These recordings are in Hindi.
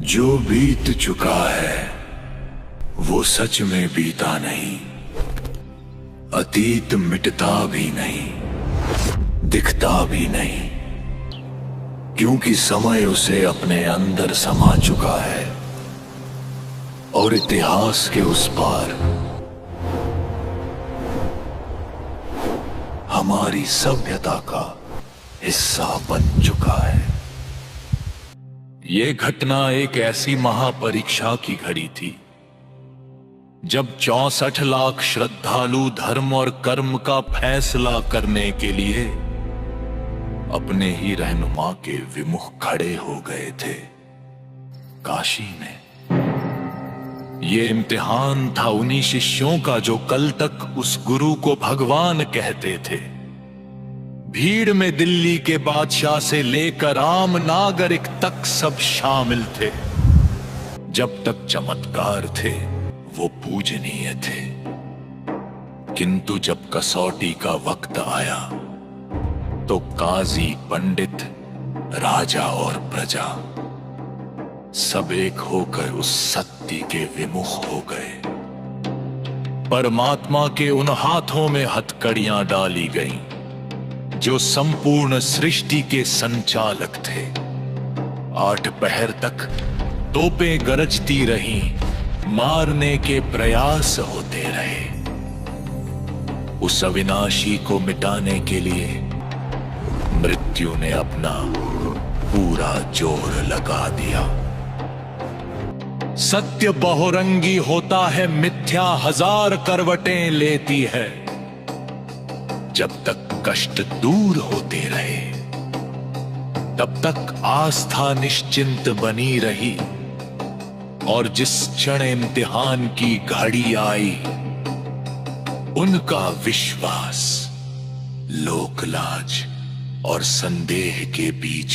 जो बीत चुका है वो सच में बीता नहीं। अतीत मिटता भी नहीं, दिखता भी नहीं, क्योंकि समय उसे अपने अंदर समा चुका है और इतिहास के उस पार हमारी सभ्यता का हिस्सा बन चुका है। ये घटना एक ऐसी महापरीक्षा की घड़ी थी जब 64 लाख श्रद्धालु धर्म और कर्म का फैसला करने के लिए अपने ही रहनुमा के विमुख खड़े हो गए थे काशी में। ये इम्तिहान था उन्हीं शिष्यों का जो कल तक उस गुरु को भगवान कहते थे। भीड़ में दिल्ली के बादशाह से लेकर आम नागरिक तक सब शामिल थे। जब तक चमत्कार थे वो पूजनीय थे, किंतु जब कसौटी का वक्त आया तो काजी, पंडित, राजा और प्रजा सब एक होकर उस सत्य के विमुख हो गए। परमात्मा के उन हाथों में हथकड़ियां डाली गईं जो संपूर्ण सृष्टि के संचालक थे। 8 पहर तक तोपें गरजती रहीं, मारने के प्रयास होते रहे। उस अविनाशी को मिटाने के लिए मृत्यु ने अपना पूरा जोर लगा दिया। सत्य बहुरंगी होता है, मिथ्या 1000 करवटें लेती है। जब तक कष्ट दूर होते रहे तब तक आस्था निश्चिंत बनी रही, और जिस क्षण इम्तिहान की घड़ी आई उनका विश्वास लोकलाज और संदेह के बीच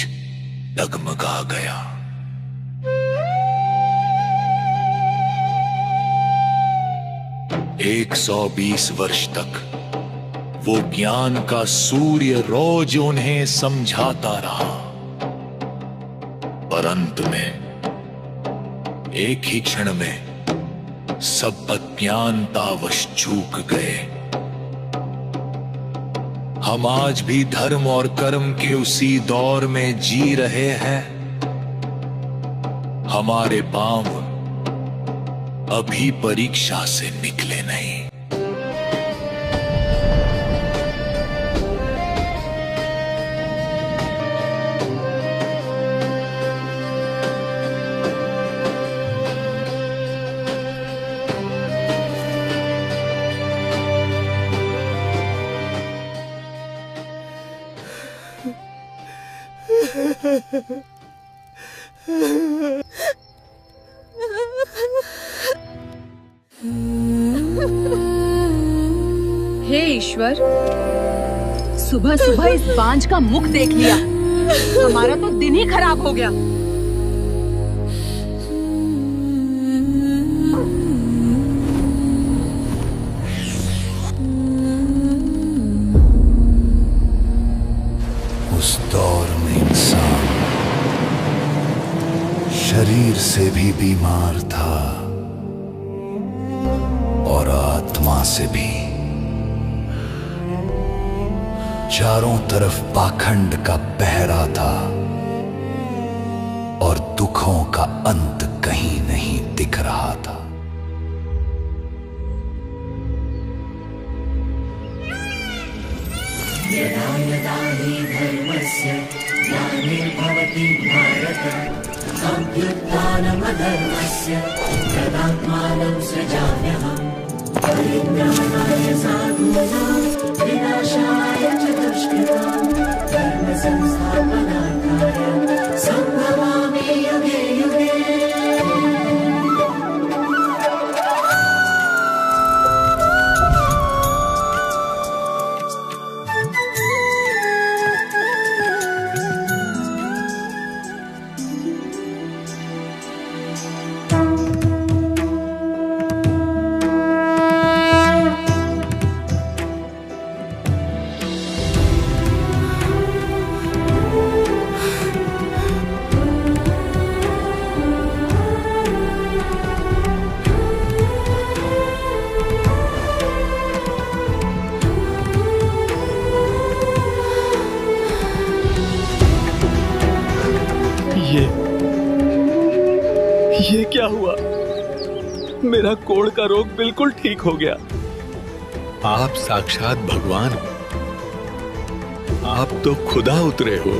डगमगा गया। एक 120 वर्ष तक वो ज्ञान का सूर्य रोज उन्हें समझाता रहा, पर अंत में एक ही क्षण में सब अज्ञानतावश चूक गए। हम आज भी धर्म और कर्म के उसी दौर में जी रहे हैं। हमारे पांव अभी परीक्षा से निकले नहीं। हे ईश्वर, सुबह सुबह इस बांझ का मुख देख लिया। हमारा तो दिन ही खराब हो गया। उस दौर में इंसान शरीर से भी बीमार था और आत्मा से भी। चारों तरफ पाखंड का पहरा था और दुखों का अंत कहीं नहीं दिख रहा था। यदा यदा हि धर्मस्य ग्लानिर्भवति भारत अभ्युत्थानमधर्मस्य तदात्मानं सृजाम्यहम् परित्राणाय साधूनां विनाशाय च दुष्कृतां धर्म संस्थापनार्थाय सम्भवामि युगे युगे। ये क्या हुआ? मेरा कोढ़ का रोग बिल्कुल ठीक हो गया। आप साक्षात भगवान हो। आप तो खुदा उतरे हो।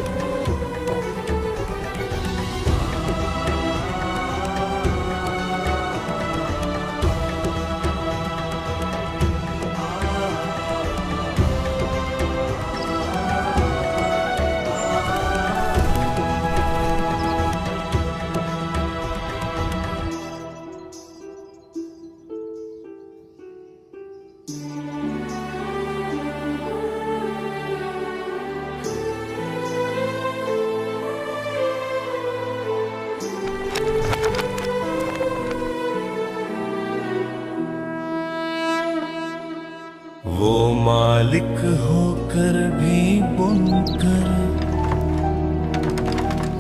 वो मालिक होकर भी बुनकर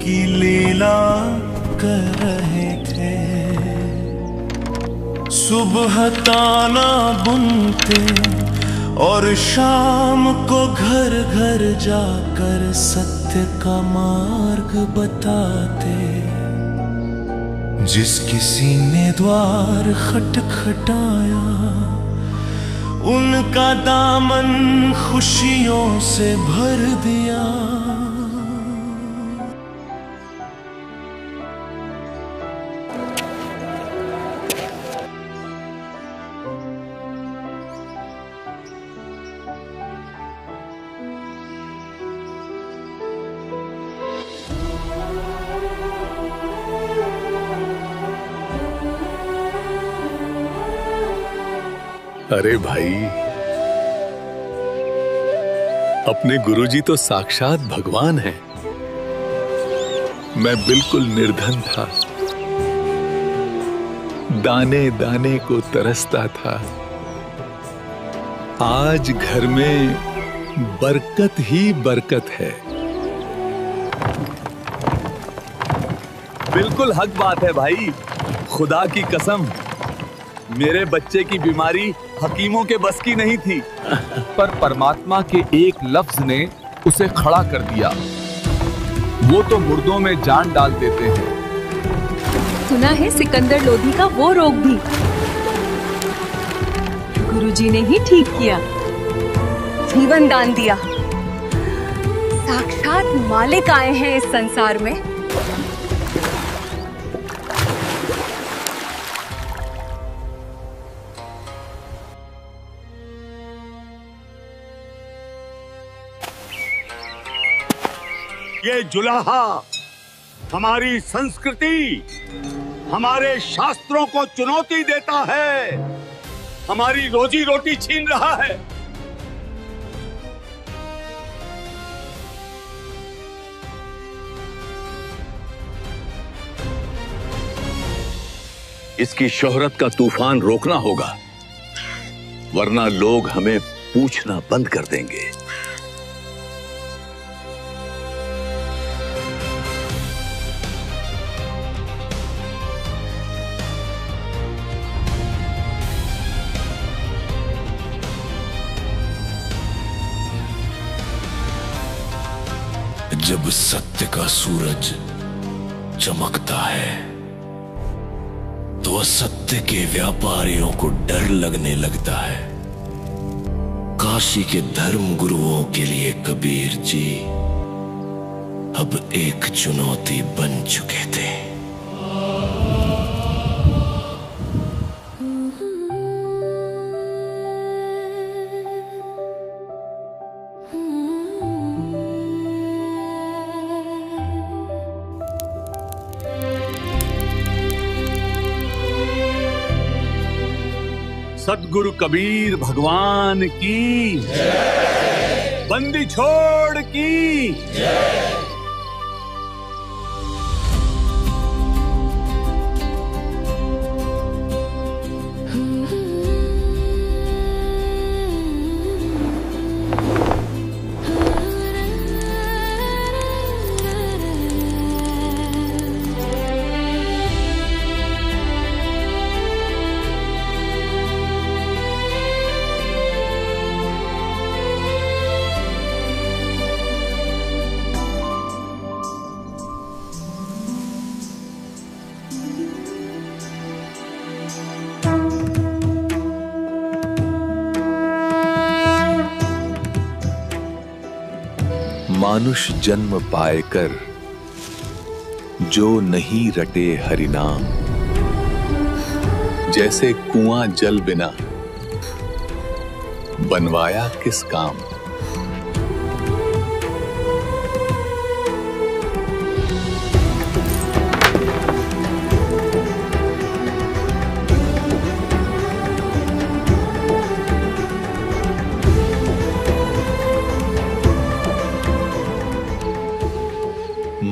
की लीला कर रहे थे। सुबह ताना बुनते और शाम को घर घर जाकर सत्य का मार्ग बताते। जिस किसी ने द्वार खटखटाया उनका दामन खुशियों से भर दिया। अरे भाई, अपने गुरुजी तो साक्षात भगवान हैं। मैं बिल्कुल निर्धन था, दाने दाने को तरसता था। आज घर में बरकत ही बरकत है। बिल्कुल हक बात है भाई, खुदा की कसम। मेरे बच्चे की बीमारी हकीमों के बस की नहीं थी, पर परमात्मा के एक लफ्ज ने उसे खड़ा कर दिया। वो तो मुर्दों में जान डाल देते हैं। सुना है सिकंदर लोधी का वो रोग भी गुरुजी ने ही ठीक किया, जीवन दान दिया। साक्षात मालिक आए हैं इस संसार में। ये जुलाहा हमारी संस्कृति, हमारे शास्त्रों को चुनौती देता है, हमारी रोजी रोटी छीन रहा है। इसकी शोहरत का तूफान रोकना होगा, वरना लोग हमें पूछना बंद कर देंगे। जब सत्य का सूरज चमकता है तो असत्य के व्यापारियों को डर लगने लगता है। काशी के धर्म गुरुओं के लिए कबीर जी अब एक चुनौती बन चुके थे। सद्गुरु कबीर भगवान की जय। बंदी छोड़ की जय। मनुष्य जन्म पाएकर जो नहीं रटे हरि नाम, जैसे कुआं जल बिना बनवाया किस काम।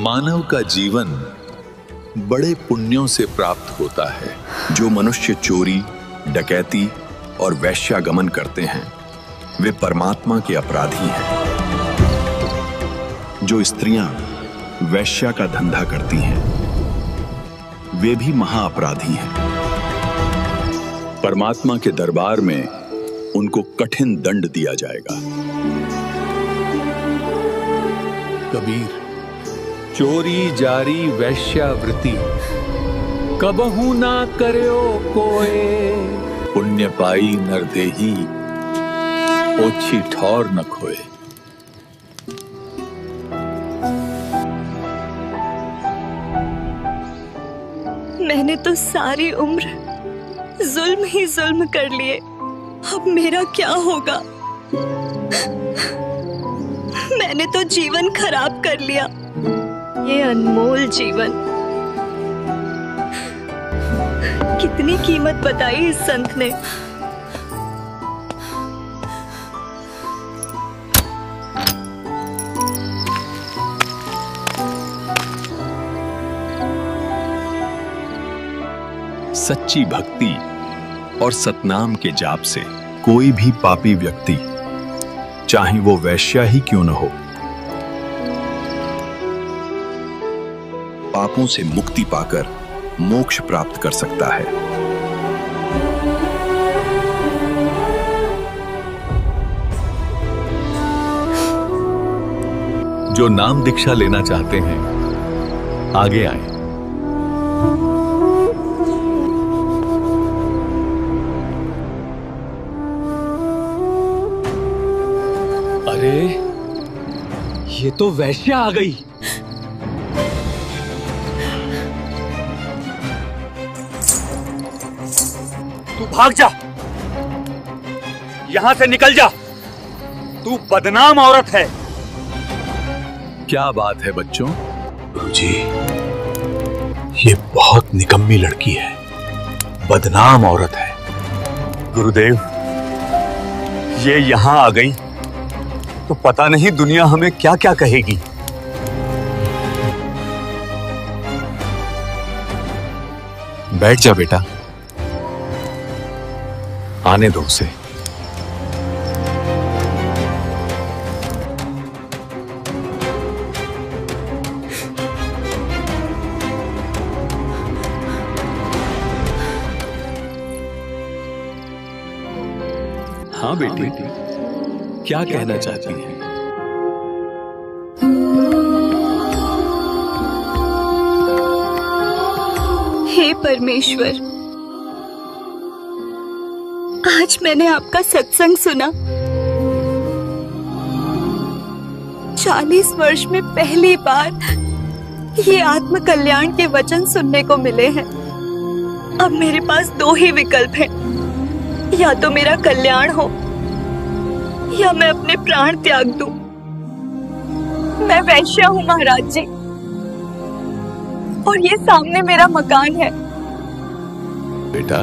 मानव का जीवन बड़े पुण्यों से प्राप्त होता है। जो मनुष्य चोरी, डकैती और वैश्यागमन करते हैं वे परमात्मा के अपराधी हैं। जो स्त्रियां वैश्या का धंधा करती हैं वे भी महाअपराधी हैं। परमात्मा के दरबार में उनको कठिन दंड दिया जाएगा। कबीर, चोरी जारी वैश्यावृत्ति कबहू ना करयो कोय, पुण्य पाई नरदेही ओछी ठौर न खोए। मैंने तो सारी उम्र जुल्म ही जुल्म कर लिए, अब मेरा क्या होगा? मैंने तो जीवन खराब कर लिया, ये अनमोल जीवन। कितनी कीमत बताई इस संत ने। सच्ची भक्ति और सतनाम के जाप से कोई भी पापी व्यक्ति, चाहे वो वैश्या ही क्यों न हो, पापों से मुक्ति पाकर मोक्ष प्राप्त कर सकता है। जो नाम दीक्षा लेना चाहते हैं आगे आए। अरे ये तो वैश्या आ गई। तू भाग जा, यहां से निकल जा, तू बदनाम औरत है। क्या बात है बच्चों? गुरुजी, ये बहुत निकम्मी लड़की है, बदनाम औरत है। गुरुदेव, ये यहां आ गई तो पता नहीं दुनिया हमें क्या क्या कहेगी। बैठ जा बेटा, आने दो उसे। हाँ बेटी, क्या कहना चाहती हैं? हे परमेश्वर, आज मैंने आपका सत्संग सुना। 40 वर्ष में पहली बार ये आत्म कल्याण के वचन सुनने को मिले हैं। अब मेरे पास 2 ही विकल्प हैं, या तो मेरा कल्याण हो या मैं अपने प्राण त्याग दूं। मैं वैश्या हूं महाराज जी, और ये सामने मेरा मकान है। बेटा,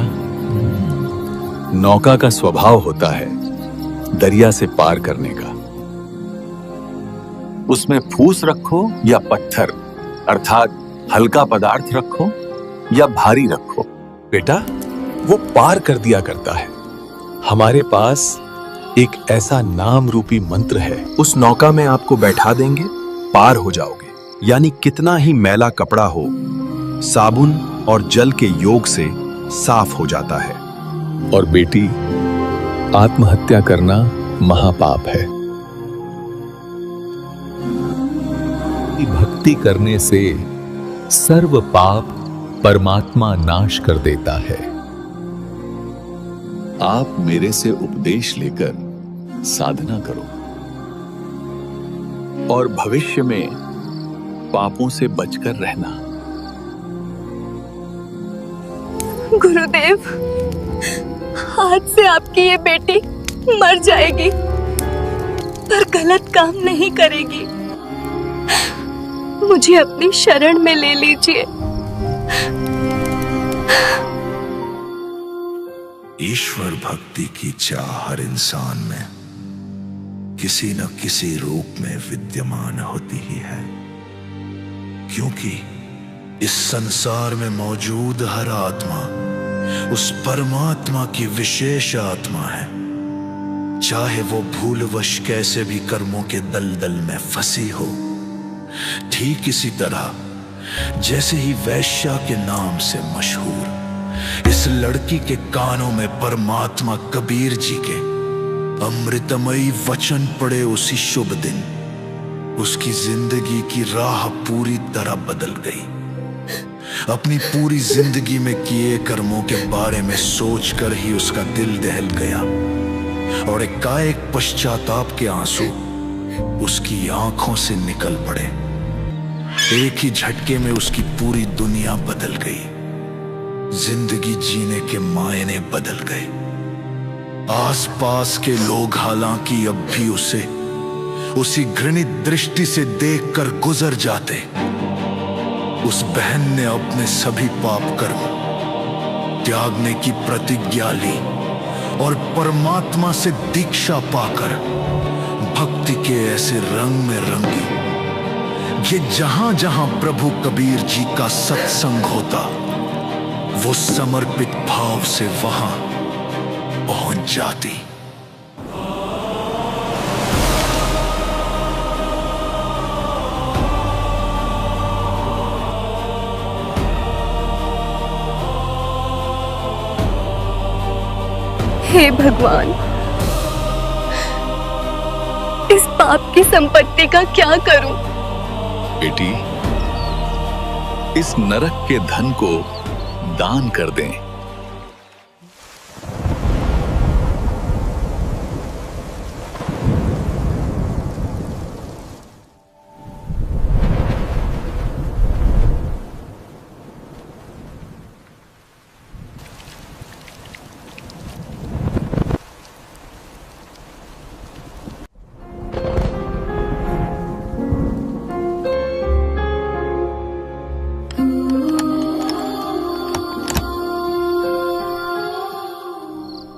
नौका का स्वभाव होता है दरिया से पार करने का। उसमें फूस रखो या पत्थर, अर्थात हल्का पदार्थ रखो या भारी रखो, बेटा वो पार कर दिया करता है। हमारे पास एक ऐसा नाम रूपी मंत्र है, उस नौका में आपको बैठा देंगे, पार हो जाओगे। यानी कितना ही मैला कपड़ा हो, साबुन और जल के योग से साफ हो जाता है। और बेटी, आत्महत्या करना महापाप है। भक्ति करने से सर्व पाप परमात्मा नाश कर देता है। आप मेरे से उपदेश लेकर साधना करो। और भविष्य में पापों से बचकर रहना। गुरुदेव, आज से आपकी ये बेटी मर जाएगी पर गलत काम नहीं करेगी। मुझे अपनी शरण में ले लीजिए। ईश्वर भक्ति की चाह हर इंसान में किसी न किसी रूप में विद्यमान होती ही है, क्योंकि इस संसार में मौजूद हर आत्मा उस परमात्मा की विशेष आत्मा है, चाहे वो भूलवश कैसे भी कर्मों के दलदल में फंसी हो। ठीक इसी तरह जैसे ही वैश्या के नाम से मशहूर इस लड़की के कानों में परमात्मा कबीर जी के अमृतमयी वचन पड़े उसी शुभ दिन उसकी जिंदगी की राह पूरी तरह बदल गई। अपनी पूरी जिंदगी में किए कर्मों के बारे में सोचकर ही उसका दिल दहल गया और एकाएक पश्चाताप के आंसू उसकी आंखों से निकल पड़े। एक ही झटके में उसकी पूरी दुनिया बदल गई, जिंदगी जीने के मायने बदल गए। आसपास के लोग हालांकि अब भी उसे उसी घृणित दृष्टि से देखकर गुजर जाते, उस बहन ने अपने सभी पाप कर्म त्यागने की प्रतिज्ञा ली और परमात्मा से दीक्षा पाकर भक्ति के ऐसे रंग में रंगी कि जहां जहां प्रभु कबीर जी का सत्संग होता वो समर्पित भाव से वहां पहुंच जाती। हे भगवान, इस पाप की संपत्ति का क्या करूं? बेटी, इस नरक के धन को दान कर दें।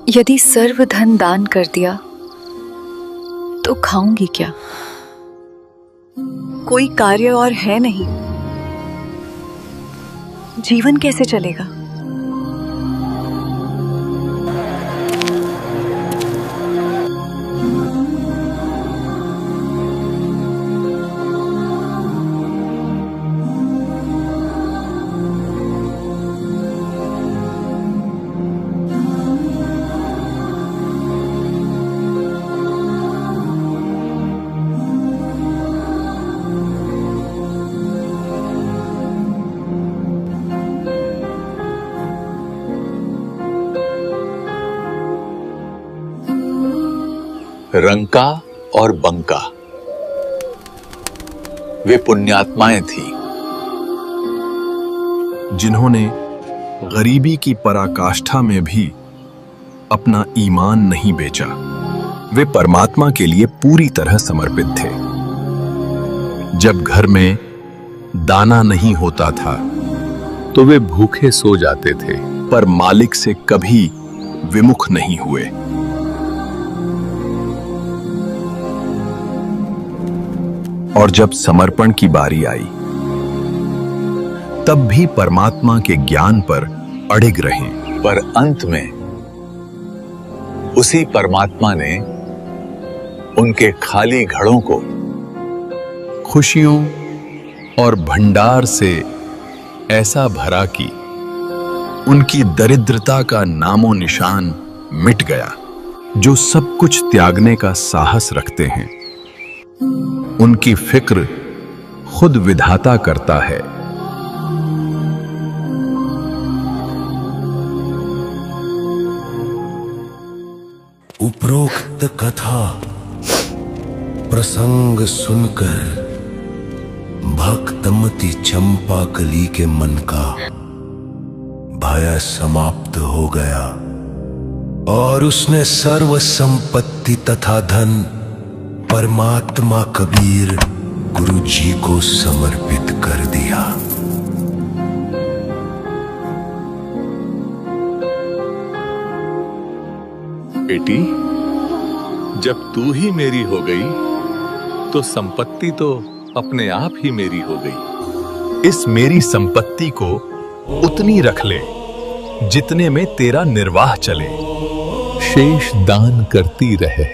यदि सर्व धन दान कर दिया तो खाऊंगी क्या? कोई कार्य और है नहीं, जीवन कैसे चलेगा? रंका और बंका वे पुण्यात्माएं थीं जिन्होंने गरीबी की पराकाष्ठा में भी अपना ईमान नहीं बेचा। वे परमात्मा के लिए पूरी तरह समर्पित थे। जब घर में दाना नहीं होता था तो वे भूखे सो जाते थे, पर मालिक से कभी विमुख नहीं हुए। और जब समर्पण की बारी आई तब भी परमात्मा के ज्ञान पर अड़िग रहे। पर अंत में उसी परमात्मा ने उनके खाली घड़ों को खुशियों और भंडार से ऐसा भरा कि उनकी दरिद्रता का नामो निशान मिट गया। जो सब कुछ त्यागने का साहस रखते हैं उनकी फिक्र खुद विधाता करता है। उपरोक्त कथा प्रसंग सुनकर भक्तमती चंपाकली के मन का भय समाप्त हो गया और उसने सर्व संपत्ति तथा धन परमात्मा कबीर गुरु जी को समर्पित कर दिया। बेटी, जब तू ही मेरी हो गई तो संपत्ति तो अपने आप ही मेरी हो गई। इस मेरी संपत्ति को उतनी रख ले जितने में तेरा निर्वाह चले, शेष दान करती रहे।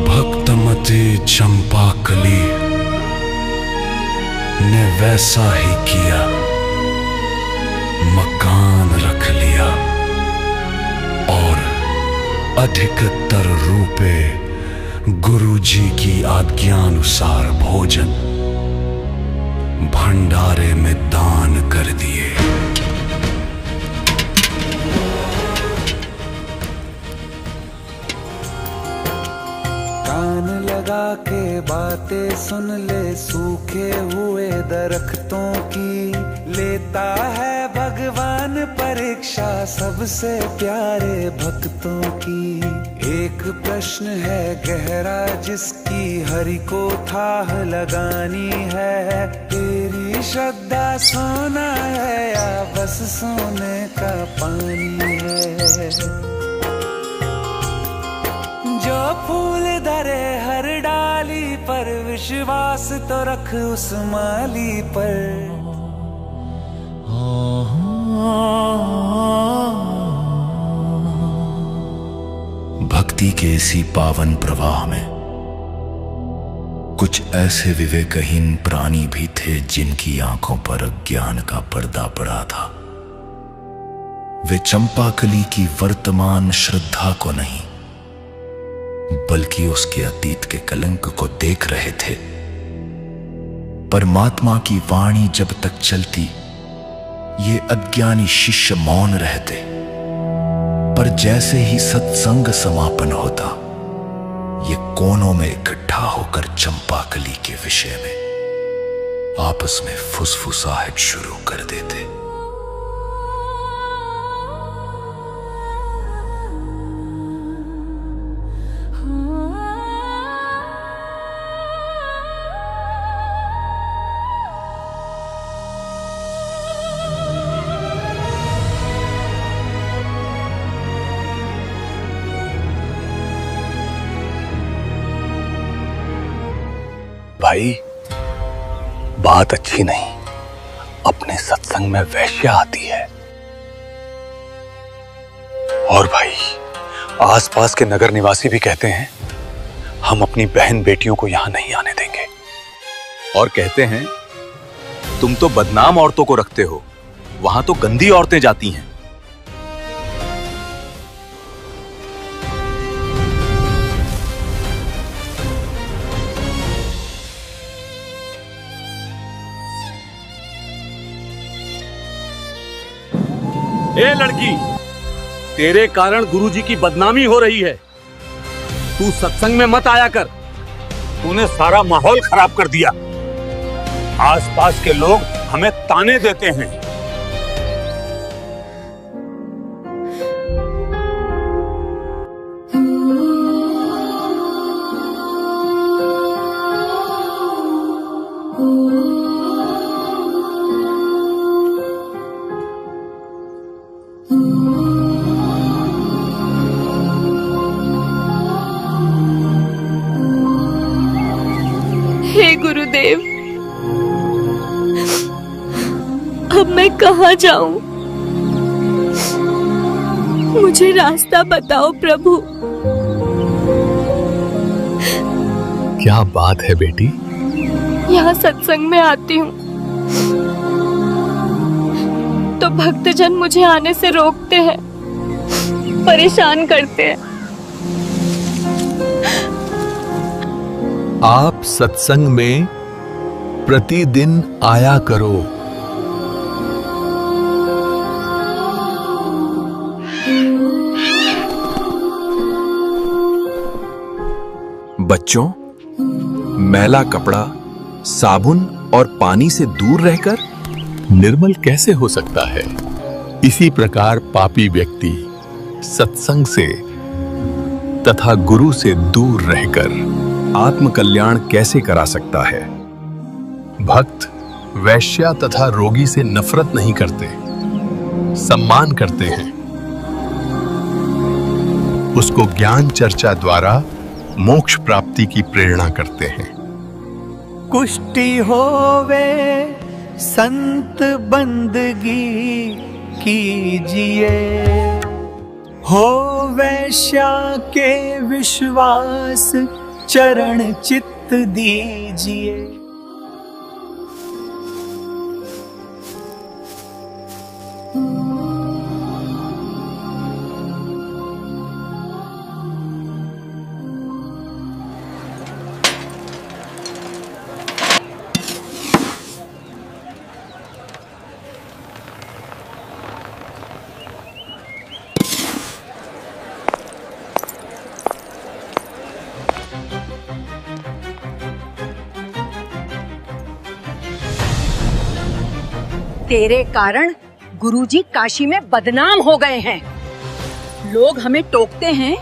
भक्तमती चंपाकली ने वैसा ही किया, मकान रख लिया और अधिकतर रुपए गुरु जी की आज्ञानुसार भोजन भंडारे में दान कर दिए। कान लगा के बातें सुन ले सूखे हुए दरख्तों की, लेता है भगवान परीक्षा सबसे प्यारे भक्तों की। एक प्रश्न है गहरा जिसकी हरि को थाह लगानी है, तेरी श्रद्धा सोना है या बस सोने का पानी है। जो फूल धरे हर डाली पर विश्वास तो रख उस माली पर। भक्ति के इसी पावन प्रवाह में कुछ ऐसे विवेकहीन प्राणी भी थे जिनकी आंखों पर अज्ञान का पर्दा पड़ा था। वे चंपाकली की वर्तमान श्रद्धा को नहीं बल्कि उसके अतीत के कलंक को देख रहे थे। परमात्मा की वाणी जब तक चलती ये अज्ञानी शिष्य मौन रहते, पर जैसे ही सत्संग समापन होता ये कोनों में इकट्ठा होकर चंपाकली के विषय में आपस में फुसफुसाहट शुरू कर देते। भाई, बात अच्छी नहीं। अपने सत्संग में वैश्या आती है। और भाई, आसपास के नगर निवासी भी कहते हैं हम अपनी बहन बेटियों को यहां नहीं आने देंगे। और कहते हैं तुम तो बदनाम औरतों को रखते हो, वहां तो गंदी औरतें जाती हैं। ए लड़की, तेरे कारण गुरुजी की बदनामी हो रही है। तू सत्संग में मत आया कर। तूने सारा माहौल खराब कर दिया। आसपास के लोग हमें ताने देते हैं। हे गुरुदेव, अब मैं कहाँ जाऊं? मुझे रास्ता बताओ प्रभु। क्या बात है बेटी? यहाँ सत्संग में आती हूँ तो भक्तजन मुझे आने से रोकते हैं, परेशान करते हैं। आप सत्संग में प्रतिदिन आया करो। बच्चों, मैला कपड़ा साबुन और पानी से दूर रहकर निर्मल कैसे हो सकता है? इसी प्रकार पापी व्यक्ति सत्संग से तथा गुरु से दूर रहकर आत्मकल्याण कैसे करा सकता है? भक्त वैश्या तथा रोगी से नफरत नहीं करते, सम्मान करते हैं। उसको ज्ञान चर्चा द्वारा मोक्ष प्राप्ति की प्रेरणा करते हैं। कुष्टि होवे संत बंदगी कीजिए, हो वैश्या के विश्वास चरण चित्त दीजिए। तेरे कारण गुरुजी काशी में बदनाम हो गए हैं। लोग हमें टोकते हैं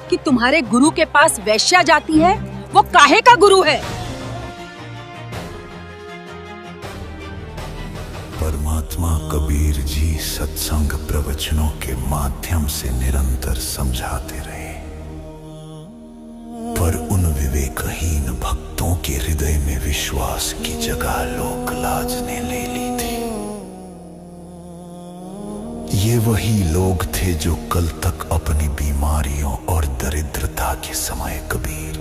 कि तुम्हारे गुरु के पास वैश्या जाती है, वो काहे का गुरु है? परमात्मा कबीर जी सत्संग प्रवचनों के माध्यम से निरंतर समझाते रहे, पर उन विवेकहीन भक्तों के हृदय में विश्वास की जगह लोक लाज ने ले ली थी। ये वही लोग थे जो कल तक अपनी बीमारियों और दरिद्रता के समय कबीर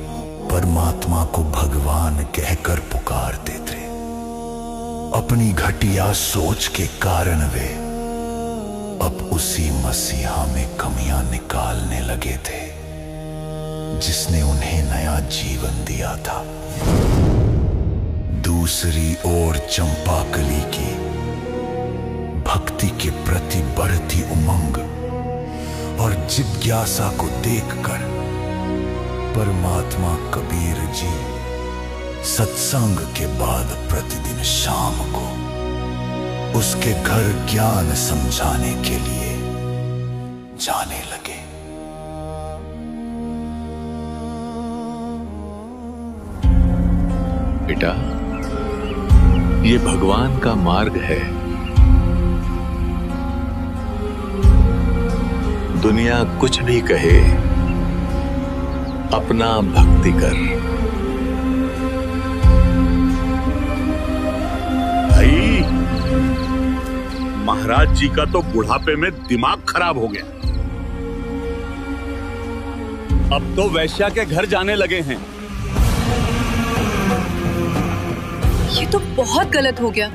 परमात्मा को भगवान कहकर पुकारते थे। अपनी घटिया सोच के कारण वे अब उसी मसीहा में कमियां निकालने लगे थे जिसने उन्हें नया जीवन दिया था। दूसरी ओर चंपाकली की भक्ति के प्रति बढ़ती उमंग और जिज्ञासा को देखकर परमात्मा कबीर जी सत्संग के बाद प्रतिदिन शाम को उसके घर ज्ञान समझाने के लिए जाने लगे। बेटा, ये भगवान का मार्ग है। दुनिया कुछ भी कहे, अपना भक्ति कर। भाई, महाराज जी का तो बुढ़ापे में दिमाग खराब हो गया। अब तो वैश्या के घर जाने लगे हैं। ये तो बहुत गलत हो गया।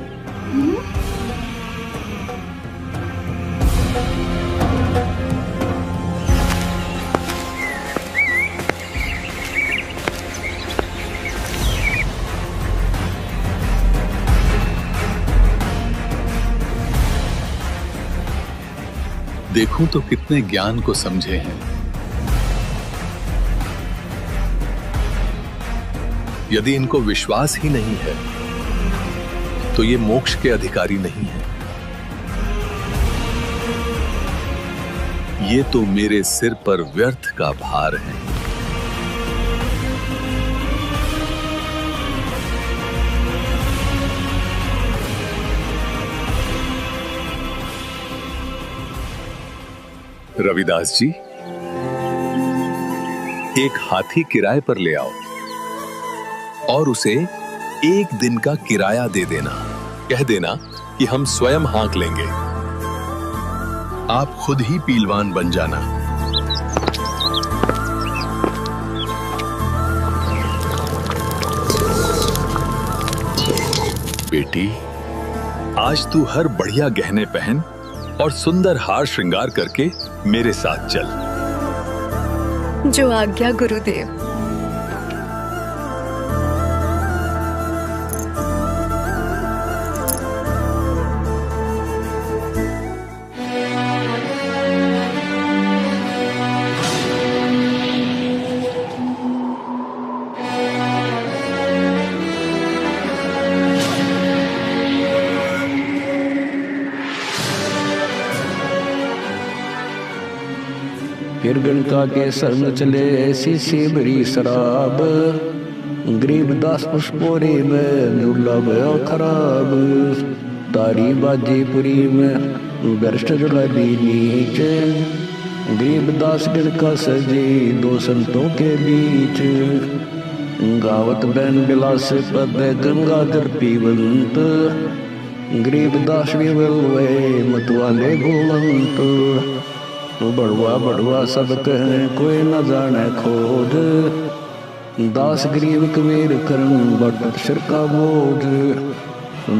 देखूं तो कितने ज्ञान को समझे हैं। यदि इनको विश्वास ही नहीं है तो ये मोक्ष के अधिकारी नहीं है। ये तो मेरे सिर पर व्यर्थ का भार है। रविदास जी, एक हाथी किराए पर ले आओ और उसे 1 दिन का किराया दे देना। कह देना कि हम स्वयं हाँक लेंगे। आप खुद ही पीलवान बन जाना। बेटी, आज तू हर बढ़िया गहने पहन और सुंदर हार श्रृंगार करके मेरे साथ चल। जो आज्ञा गुरुदेव। गणका के संग चले शीशी भरी शराब, गरीबदास पुष्पोरी में दुर्लभ खराब, तारी बाजीपुरी में भ्रष्ट जुड़ाली नीच, गरीबदास गणका सजी दो संतों के बीच, गावत बैन बिलास पद गंगाधर पीवंत, गरीबदास विवल वे मतवाले गोवंत, बड़वा बड़वा सब कहे कोई न जाने खोज, दास गरीब कबीर करम बट सिर का बोझ,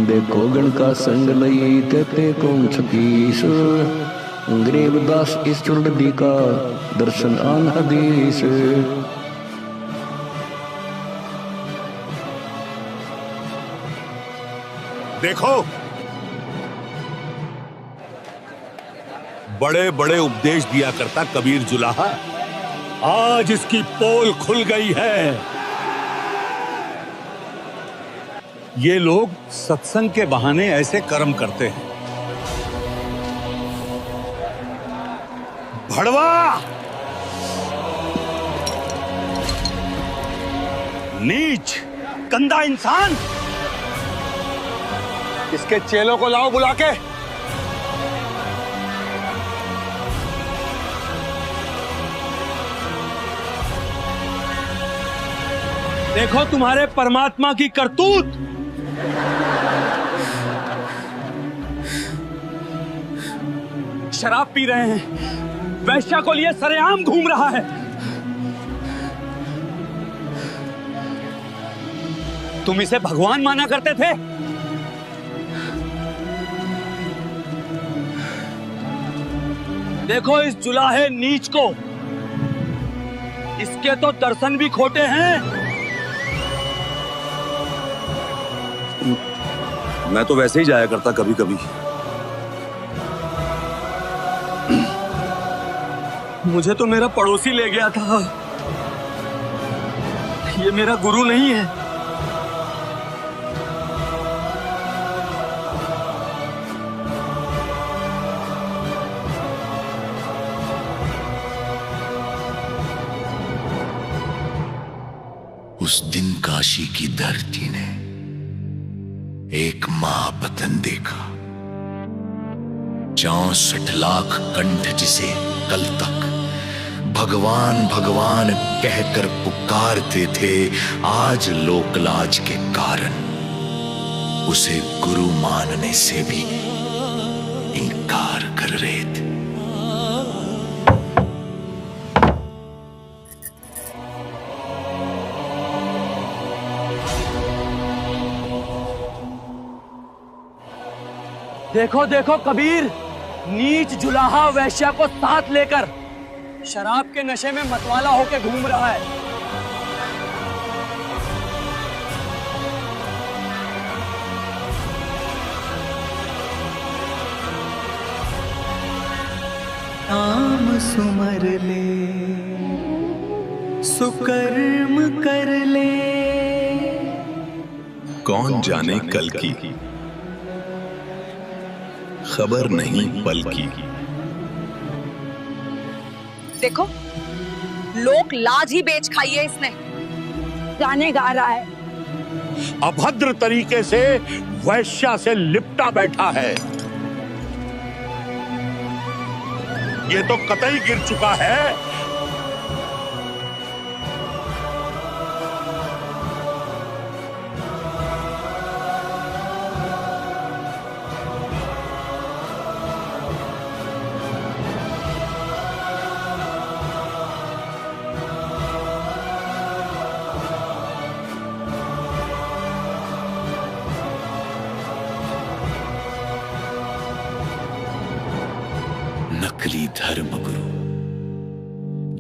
देखो गणका संग लई कहते कौन छतीस, गरीबदास इस चुड़दी का दर्शन आन हदीस। देखो, बड़े बड़े उपदेश दिया करता कबीर जुलाहा, आज इसकी पोल खुल गई है। ये लोग सत्संग के बहाने ऐसे कर्म करते हैं। भड़वा, नीच, गंदा इंसान, इसके चेलों को लाओ बुला के। देखो तुम्हारे परमात्मा की करतूत। शराब पी रहे हैं, वैश्या को लिए सरेआम घूम रहा है। तुम इसे भगवान माना करते थे। देखो इस जुलाहे नीच को, इसके तो दर्शन भी खोटे हैं। मैं तो वैसे ही जाया करता कभी कभी। मुझे तो मेरा पड़ोसी ले गया था। ये मेरा गुरु नहीं है। उस दिन काशी की धरती ने एक महापतन देखा। 64 लाख कंठ जिसे कल तक भगवान भगवान कहकर पुकारते थे, आज लोकलाज के कारण उसे गुरु मानने से भी इनकार कर रहे थे। देखो देखो कबीर, नीच जुलाहा वैश्या को साथ लेकर शराब के नशे में मतवाला होकर घूम रहा है। नाम सुमर ले, सुकर्म कर ले। कौन जाने कल की, खबर नहीं पल की। देखो, लोक लाज ही बेच खाई है इसने। गाने गा रहा है, अभद्र तरीके से वैश्या से लिपटा बैठा है। ये तो कतई गिर चुका है। नकली धर्म गुरु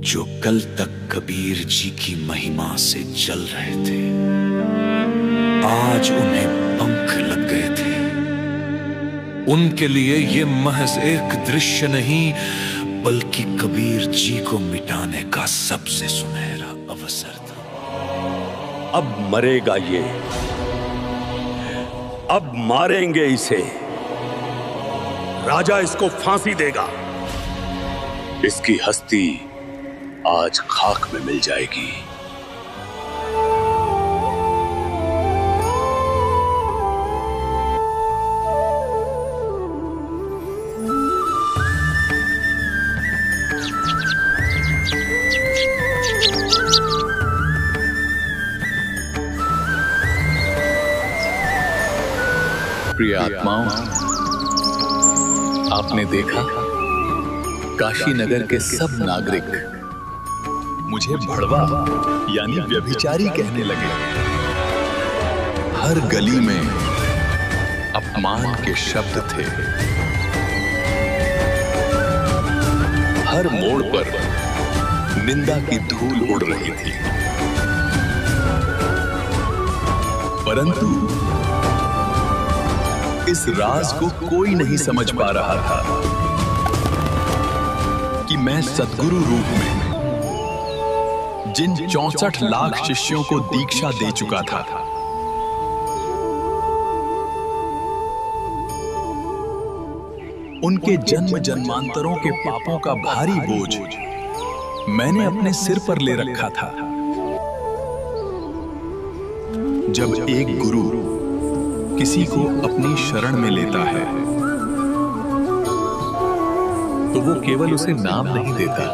जो कल तक कबीर जी की महिमा से जल रहे थे, आज उन्हें पंख लग गए थे। उनके लिए ये महज एक दृश्य नहीं, बल्कि कबीर जी को मिटाने का सबसे सुनहरा अवसर था। अब मरेगा ये, अब मारेंगे इसे। राजा इसको फांसी देगा। इसकी हस्ती आज खाक में मिल जाएगी। प्रिय आत्माओं, आपने देखा काशी नगर के सब नागरिक मुझे भड़वा यानी व्यभिचारी कहने लगे। हर गली में अपमान के शब्द थे, हर मोड़ पर निंदा की धूल उड़ रही थी। परंतु इस राज को कोई नहीं समझ पा रहा था कि मैं सद्गुरु रूप में जिन 64 लाख शिष्यों को दीक्षा दे चुका था, उनके जन्म जन्मांतरों के पापों का भारी बोझ मैंने अपने सिर पर ले रखा था। जब एक गुरु किसी को अपनी शरण में लेता है तो वो केवल उसे नाम नहीं देता,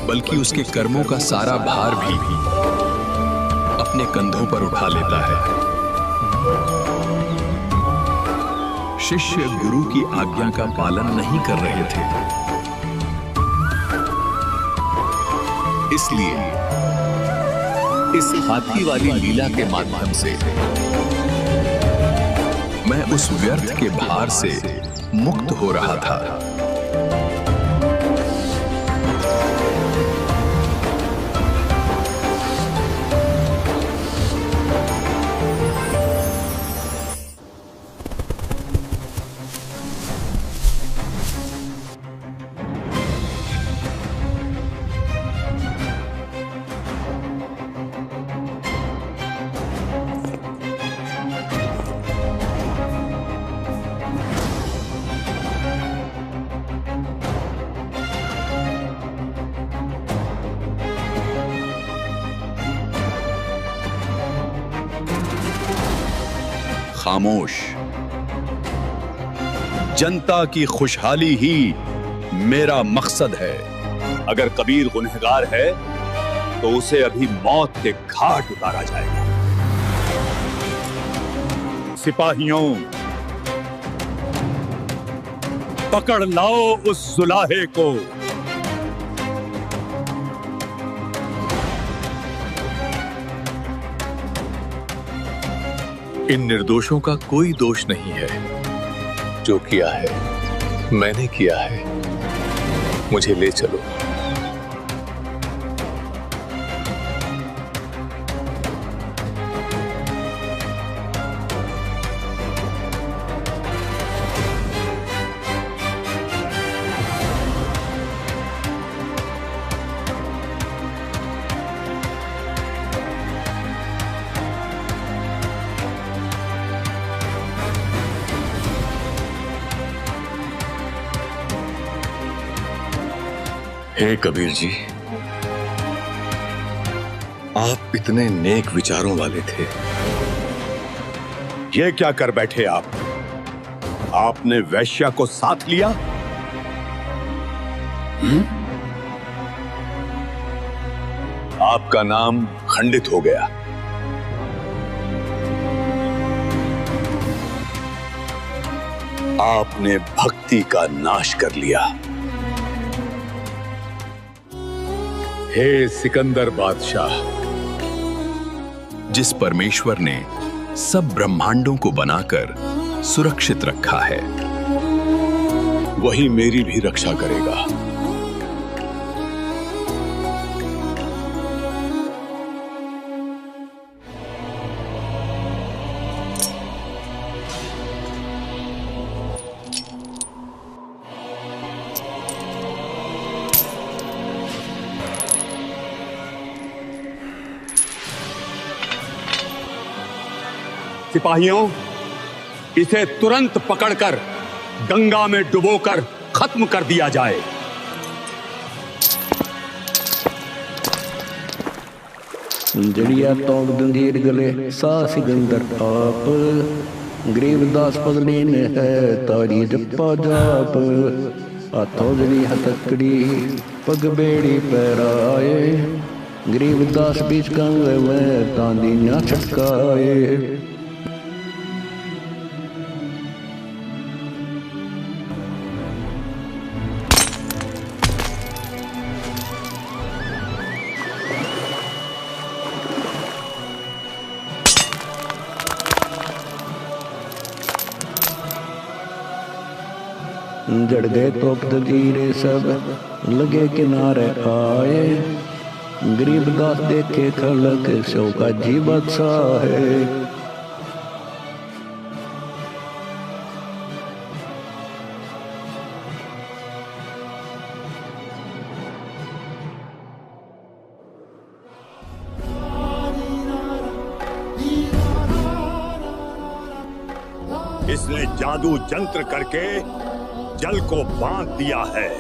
बल्कि उसके कर्मों का सारा भार भी अपने कंधों पर उठा लेता है। शिष्य गुरु की आज्ञा का पालन नहीं कर रहे थे, इसलिए इस हाथी वाली लीला के माध्यम से मैं उस व्यर्थ के भार से मुक्त हो रहा था। खामोश। जनता की खुशहाली ही मेरा मकसद है। अगर कबीर गुनहगार है तो उसे अभी मौत के घाट उतारा जाएगा। सिपाहियों, पकड़ लाओ उस जुलाहे को। इन निर्दोषों का कोई दोष नहीं है। जो किया है मैंने किया है, मुझे ले चलो। हे कबीर जी, आप इतने नेक विचारों वाले थे, ये क्या कर बैठे आप? आपने वैश्या को साथ लिया? आपका नाम खंडित हो गया। आपने भक्ति का नाश कर लिया। हे सिकंदर बादशाह, जिस परमेश्वर ने सब ब्रह्मांडों को बनाकर सुरक्षित रखा है, वही मेरी भी रक्षा करेगा। सिपाहियों, इसे तुरंत पकड़कर गंगा में डुबोकर खत्म कर दिया जाए। जड़िया तोक दंजीर गले सास सिकंदर आप, गरीबदास पगली ने है तारी जप्पा जाप। हाथों जड़ी हथकड़ी पग बेड़ी पैराए, गरीबदास बीच गंगे में तांदी ना छटकाए। जड़ गए तोप दजीरे सब लगे किनारे आए, गरीबदास देखे खलक सो का जी बादशाह है। इसने जादू जंत्र करके जल को बांध दिया है।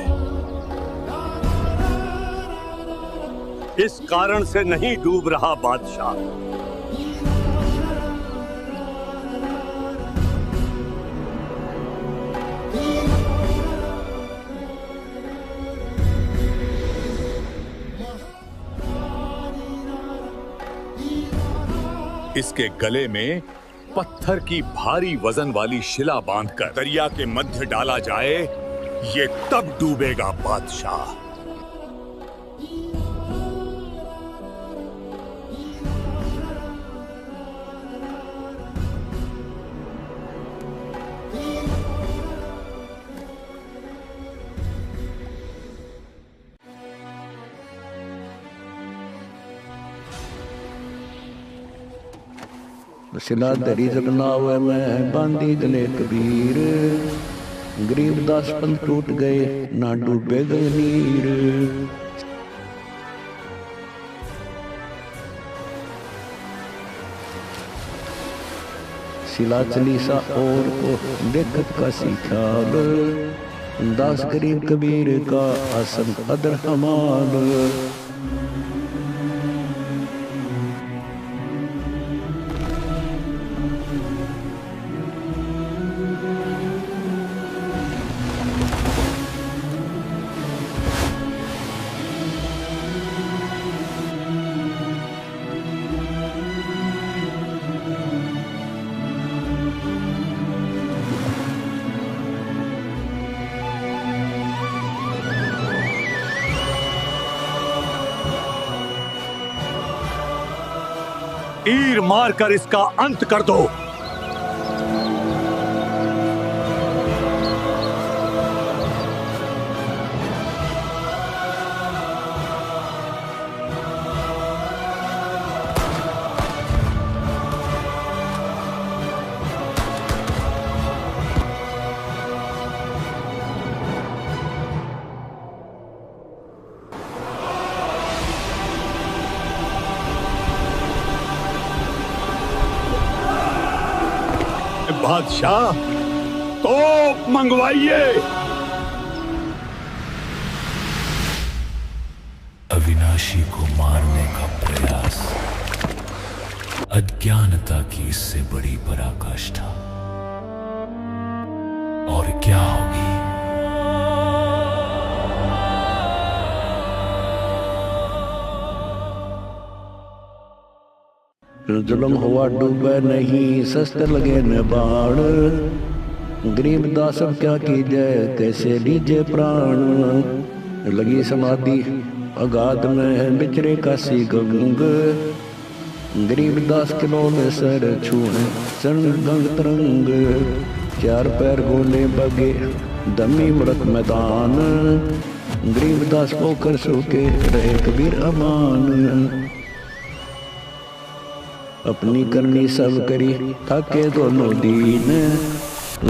इस कारण से नहीं डूब रहा बादशाह। इसके गले में पत्थर की भारी वजन वाली शिला बांधकर दरिया के मध्य डाला जाए, ये तब डूबेगा बादशाह। शिला दरी जगनावे में बांधी गले कबीर, गरीबदास पंथ टूट गए ना डूबे गए नीर। शिला चली सा और को देखत का सिखाल, दास गरीब कबीर का आसन अदर हमाल। तीर मारकर इसका अंत कर दो। बादशाह तोप मंगवाइए। अविनाशी को मारने का प्रयास अज्ञानता की इससे बड़ी पराकाष्ठा और क्या होगी। जुल्म हुआ डूबे नहीं शस्त्र लगे न बाण, गरीबदास अब क्या कीजिए कैसे लीजिए प्राण। लगी समाधि अगाध में बिचरे काशी गंग, गरीबदास के लोले सर छूए चरण गंग तरंग। चार पैर गोले बगे दमी मृत मैदान, गरीबदास पोकर सूके रहे कबीर अमान। अपनी करनी सब करी थके दोनों दीन,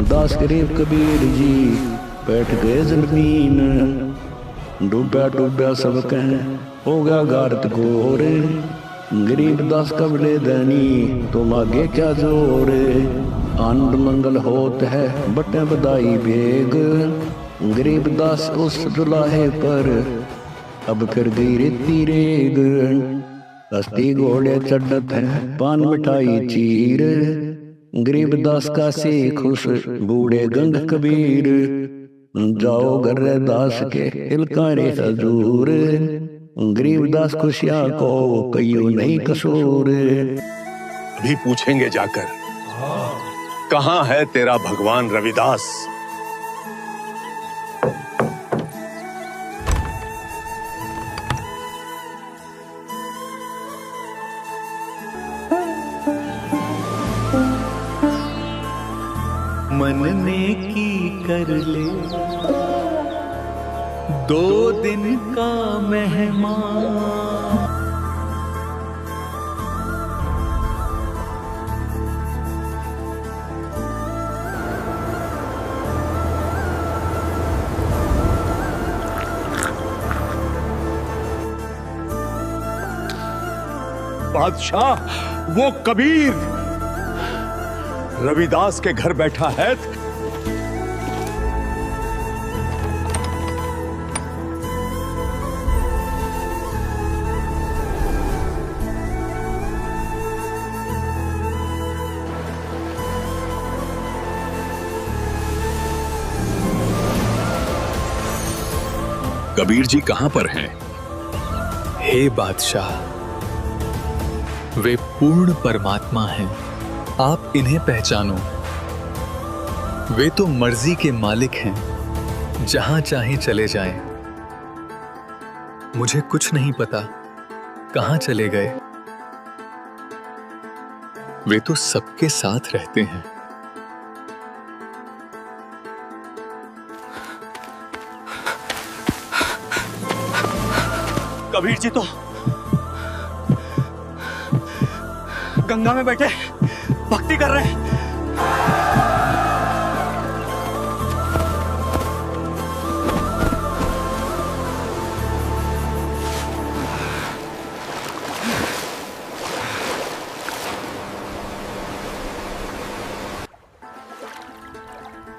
दास गरीब कबीर जी बैठ गए जमीन। डूबा डूबा सब कहें हो गया गारत घोर, गरीबदास कबले धनी तुम आगे क्या जोर, आनंद मंगल होत है बटे बधाई बेग। गरीबदास उस दुलाहे पर अब फिर गई रेती रेग, कश्ती घोड़े चढ़त है पान मिठाई चीर। गरीबदास का से खुश बूढ़े गंग कबीर, जाओ घर दास के हिलकारे हजूर। गरीबदास खुशियां को कईयों नहीं कसूर। अभी पूछेंगे जाकर कहाँ है तेरा भगवान रविदास। मन ने की कर ले 2 दिन का मेहमान, बादशाह वो कबीर रविदास के घर बैठा है। कबीर जी कहां पर हैं? हे बादशाह, वे पूर्ण परमात्मा हैं, आप इन्हें पहचानो। वे तो मर्जी के मालिक हैं, जहां चाहे चले जाएं। मुझे कुछ नहीं पता कहां चले गए। वे तो सबके साथ रहते हैं। कबीर जी तो गंगा में बैठे भक्ति कर रहे हैं।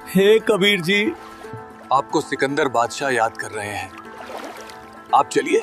हे कबीर जी, आपको सिकंदर बादशाह याद कर रहे हैं, आप चलिए।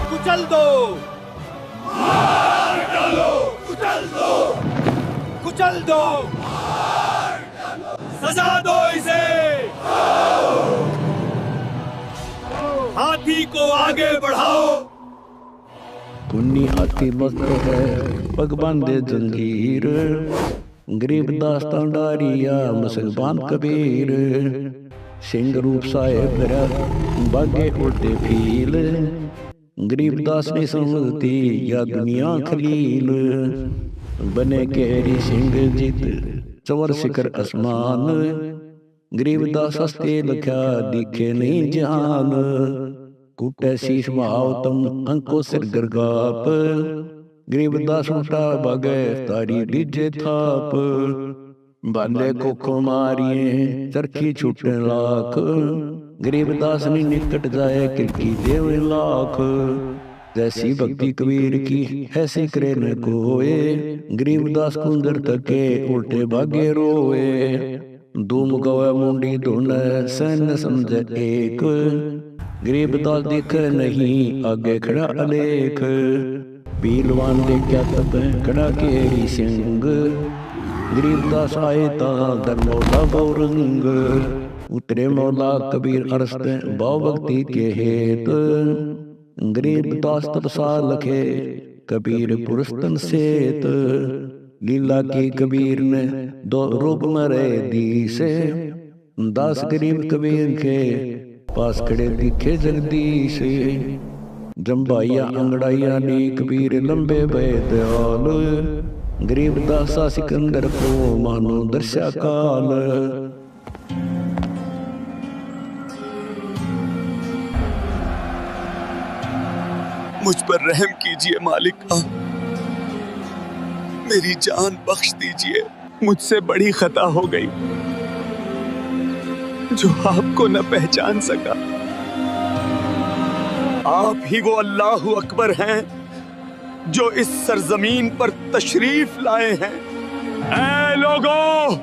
कुचल दो, मार डालो, कुचल दो, कुचल दो, सजा दो इसे। हाथी को आगे बढ़ाओ। पुन्नी हाथी मस्त है पग बांधे जंजीर, गरीबदास डारिया मुसलमान कबीर। सिंह रूप साहेब बागे उड़ते फील, गरीबदास ने समझती या दुनिया खलील, बने केरी सिंह जित चवर शिखर आसमान, गरीबदास हस्ते लख्या दिखे नहीं जहान, कुटे शीश भाव तम अंको सिर गरगाप, गरीबदास उठा भागे तारी लीजे थाप, बांधे को मारिए चरखी छूटे लाख, गरीबदास ने निकट जाए किरकी देव लाख, जैसी भक्ति कबीर की ऐसी करे न कोए, गरीबदास कुंदर तके उल्टे भागे रोए, धूम गवे मुंडी धुन सन समझे एक, गरीबदास देख नहीं आगे खड़ा अलेख, पीलवान देखा तब खड़ा केरी सिंह, गरीबदास आए ता धर्मोला गौरंग, उतरे मौला कबीर अरस्त भाव भक्ति के हेत, गरीबदास तपसा लखे कबीर पुरस्तन सेत, लीला की कबीर ने दो रूप मरे दी से, दास गरीब कबीर के पास खड़े दिखे जगदीश, जम्बाइया अंगड़ाइया ने कबीर लंबे भय दयाल, गरीबदासा सिकंदर को मानो दर्शा काल, मुझ पर रहम कीजिए मालिक, मेरी जान बख्श दीजिए, मुझसे बड़ी खता हो गई जो आपको न पहचान सका। आप ही वो अल्लाहु अकबर हैं जो इस सरजमीन पर तशरीफ लाए हैं। ऐ लोगों,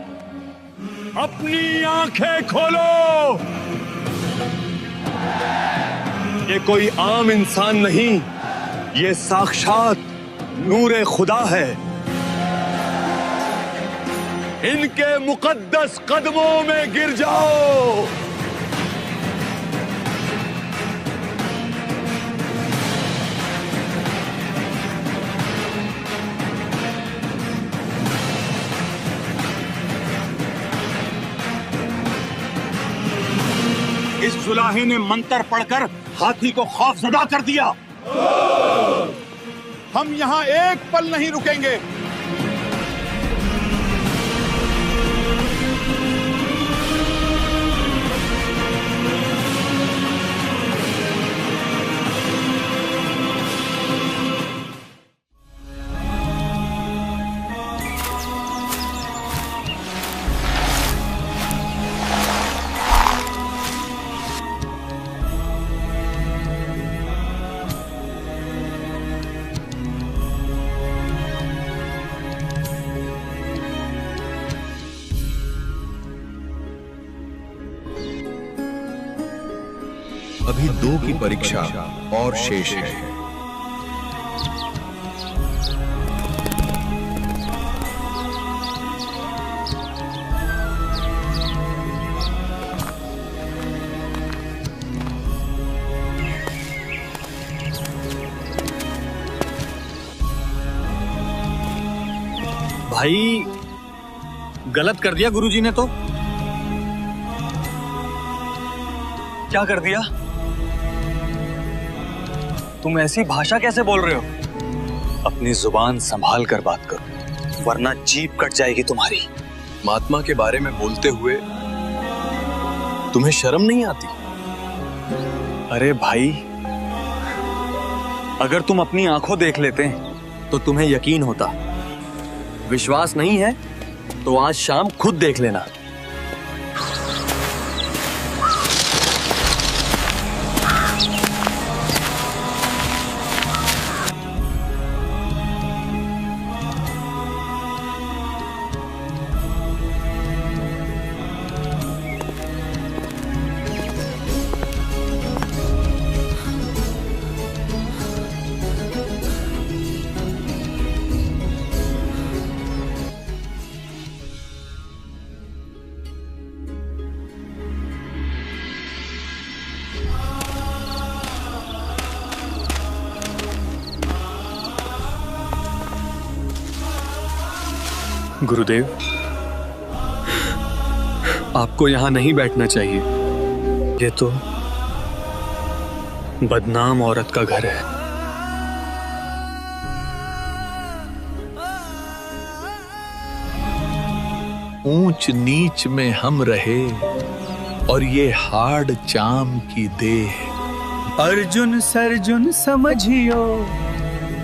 अपनी आंखें खोलो, ये कोई आम इंसान नहीं, ये साक्षात नूरे खुदा है। इनके मुकद्दस कदमों में गिर जाओ। इस जुलाहे ने मंत्र पढ़कर हाथी को खौफजदा कर दिया। हम यहाँ एक पल नहीं रुकेंगे। अभी 2 की परीक्षा और शेष है। भाई, गलत कर दिया गुरुजी ने तो। क्या कर दिया? तुम ऐसी भाषा कैसे बोल रहे हो? अपनी जुबान संभाल कर बात करो, वरना जीभ कट जाएगी तुम्हारी। महात्मा के बारे में बोलते हुए तुम्हें शर्म नहीं आती? अरे भाई, अगर तुम अपनी आंखों देख लेते तो तुम्हें यकीन होता। विश्वास नहीं है तो आज शाम खुद देख लेना। गुरुदेव, आपको यहां नहीं बैठना चाहिए। ये तो बदनाम औरत का घर है। ऊंच नीच में हम रहे और ये हाड़ चाम की देह। अर्जुन सर्जुन समझियो,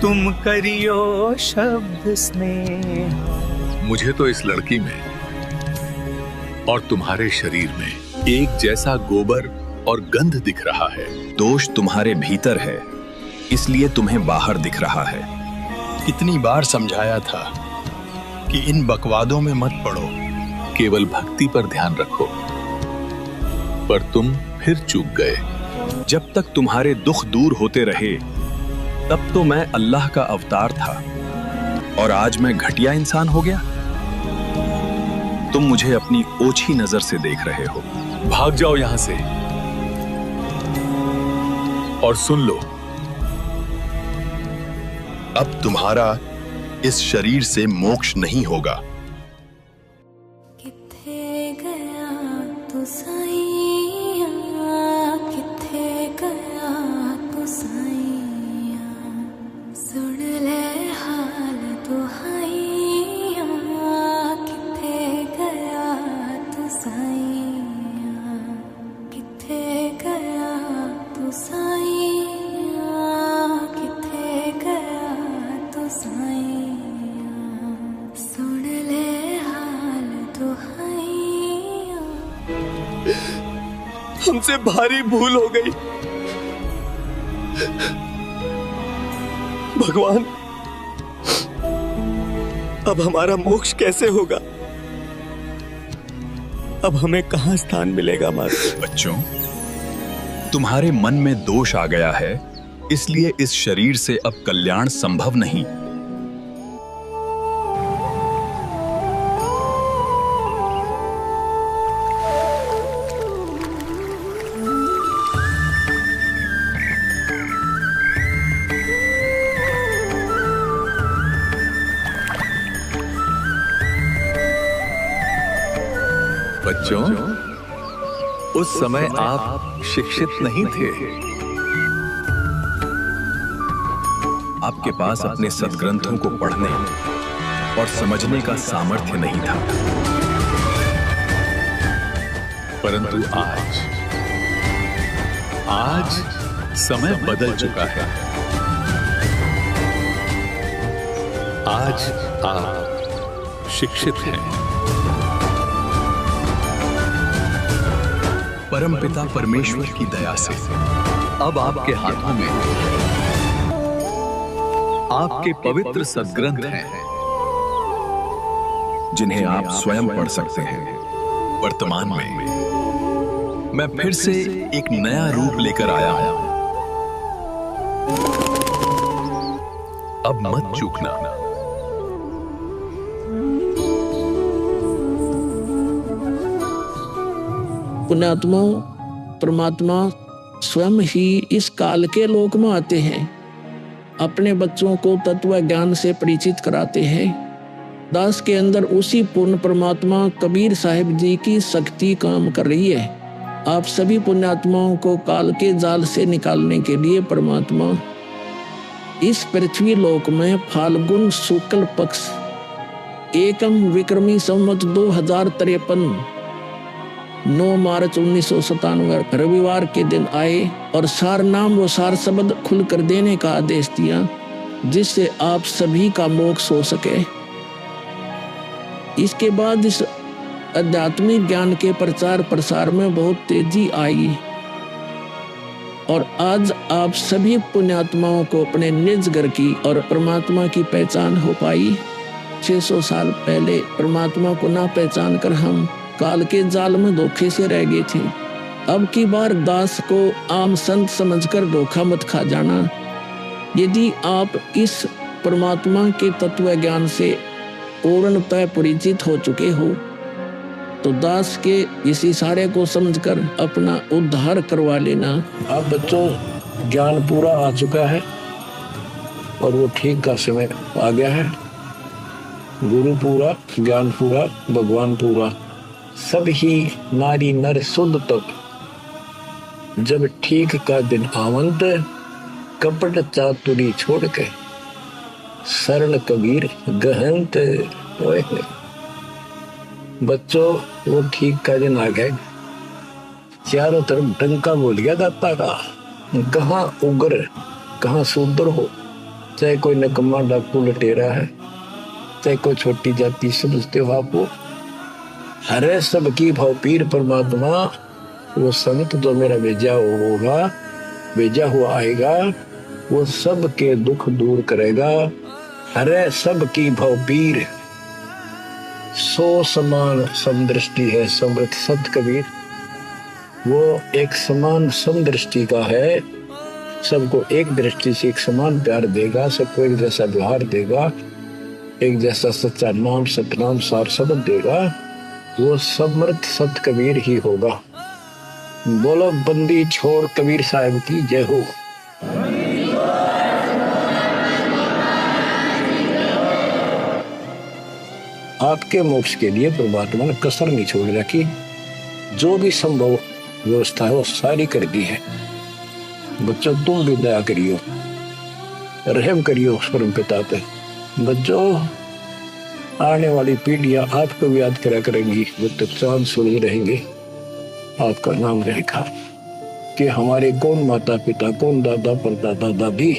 तुम करियो शब्द स्नेह। मुझे तो इस लड़की में और तुम्हारे शरीर में एक जैसा गोबर और गंध दिख रहा है। दोष तुम्हारे भीतर है, इसलिए तुम्हें बाहर दिख रहा है। कितनी बार समझाया था कि इन बकवादों में मत पड़ो, केवल भक्ति पर ध्यान रखो, पर तुम फिर चूक गए। जब तक तुम्हारे दुख दूर होते रहे तब तो मैं अल्लाह का अवतार था, और आज मैं घटिया इंसान हो गया। तुम मुझे अपनी ओछी नजर से देख रहे हो। भाग जाओ यहां से और सुन लो, अब तुम्हारा इस शरीर से मोक्ष नहीं होगा। किथे गया तू साईया, किथे गया तू साईया, सुन ले हाल दुहाइया, किथे गया तू साईया, किथे गया तू साईया, किथे गया तू साईया, सुन ले हाल दुहाइया। हमसे भारी भूल हो गई भगवान, अब हमारा मोक्ष कैसे होगा? अब हमें कहां स्थान मिलेगा माता? बच्चों, तुम्हारे मन में दोष आ गया है, इसलिए इस शरीर से अब कल्याण संभव नहीं। बच्चों, उस समय आप शिक्षित नहीं थे। आपके पास अपने सद्ग्रंथों को पढ़ने और समझने का सामर्थ्य नहीं था। परंतु आज समय बदल चुका है। आज आप शिक्षित हैं। परमपिता परमेश्वर की दया से अब आपके हाथों में आपके पवित्र सद्ग्रंथ हैं, जिन्हें आप स्वयं पढ़ सकते हैं। वर्तमान में मैं फिर से एक नया रूप लेकर आया हूं। अब मत चूकना। पुण्यात्माओं, परमात्मा स्वयं ही इस काल के लोक में आते हैं, अपने बच्चों को तत्व ज्ञान से परिचित कराते हैं। दास के अंदर उसी पूर्ण परमात्मा कबीर साहिब जी की शक्ति काम कर रही है। आप सभी पुण्यात्माओं को काल के जाल से निकालने के लिए परमात्मा इस पृथ्वी लोक में फाल्गुन शुक्ल पक्ष एकम विक्रमी संवत 2053 9 मार्च 1997 रविवार के दिन आए और सार नाम व सार शब्द खुलकर देने का आदेश दिया, जिससे आप सभी का मोक्ष हो सके। इसके बाद इस आध्यात्मिक ज्ञान के प्रचार प्रसार में बहुत तेजी आई और आज आप सभी पुण्यात्माओं को अपने निज घर की और परमात्मा की पहचान हो पाई। 600 साल पहले परमात्मा को ना पहचान कर हम काल के जाल में धोखे से रह गए थे। अब की बार दास को आम संत समझकर धोखा मत खा जाना। यदि आप इस परमात्मा के तत्व ज्ञान से पूर्णतः परिचित हो चुके हो तो दास के इस इशारे को समझकर अपना उद्धार करवा लेना। अब बच्चों, ज्ञान पूरा आ चुका है और वो ठीक का समय आ गया है। गुरु पूरा, ज्ञान पूरा, भगवान पूरा, सब ही नारी नर शुद्ध तक जब ठीक का दिन आवंत, कपट चातुरी छोड़ के सरल कबीर गहनत। ओए बच्चों, वो ठीक का दिन आ गए। चारों तरफ डंका बोल गया दाता का। कहाँ उग्र, कहाँ शूद्र हो, चाहे कोई नकम्मा डाकू लटेरा है, चाहे कोई छोटी जाति समझते हो आपको, हरे सबकी भाव पीर परमात्मा। वो संत जो मेरा भेजा होगा, भेजा हुआ आएगा, वो सबके दुख दूर करेगा। हरे सबकी भाव पीर, सो समान समदृष्टि है समृत सत कबीर। वो एक समान समदृष्टि का है, सबको एक दृष्टि से एक समान प्यार देगा, सबको एक जैसा व्यवहार देगा, एक जैसा सच्चा नाम सतनाम सार शब्द देगा। वो समर्थ सत कबीर ही होगा। बोलो बंदी छोड़ कबीर साहब की जय हो। आपके मोक्ष के लिए परमात्मा ने कसर नहीं छोड़ रखी। जो भी संभव व्यवस्था है वो सारी कर दी है। बच्चों, तुम भी दया करियो, रहम करियो उस परम पिता पे। बच्चों, आने वाली पीढ़ियां आपको भी याद करा करेंगी, वो तो चांद सूरज रहेंगे, आपका नाम रहेगा कि हमारे कौन माता पिता, कौन दादा परदादा दादी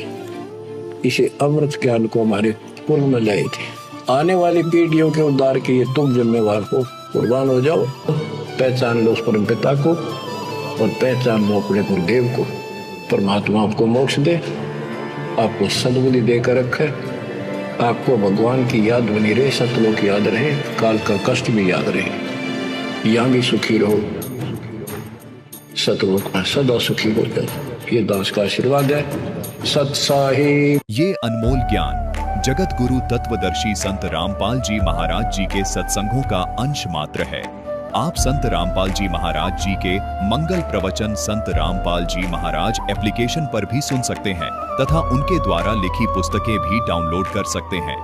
इसे अमृत ज्ञान को हमारे पूर्व में लाए थे। आने वाली पीढ़ियों के उद्धार के लिए तुम जिम्मेवार हो, कुर्बान हो जाओ। पहचान लो उस परम पिता को और पहचान लो अपने गुरुदेव को। परमात्मा आपको मोक्ष दे, आपको सद्बुद्धि देकर रखे, आपको भगवान की याद बनी रहे, सतलों की याद रहे, काल का कष्ट भी याद रहे। यहाँ भी सुखी रहो, सतलोक में सदा सुखी हो जाए। ये दास का आशीर्वाद है। सत साहिब। ये अनमोल ज्ञान जगत गुरु तत्वदर्शी संत रामपाल जी महाराज जी के सत्संगों का अंश मात्र है। आप संत रामपाल जी महाराज जी के मंगल प्रवचन संत रामपाल जी महाराज एप्लीकेशन पर भी सुन सकते हैं तथा उनके द्वारा लिखी पुस्तकें भी डाउनलोड कर सकते हैं।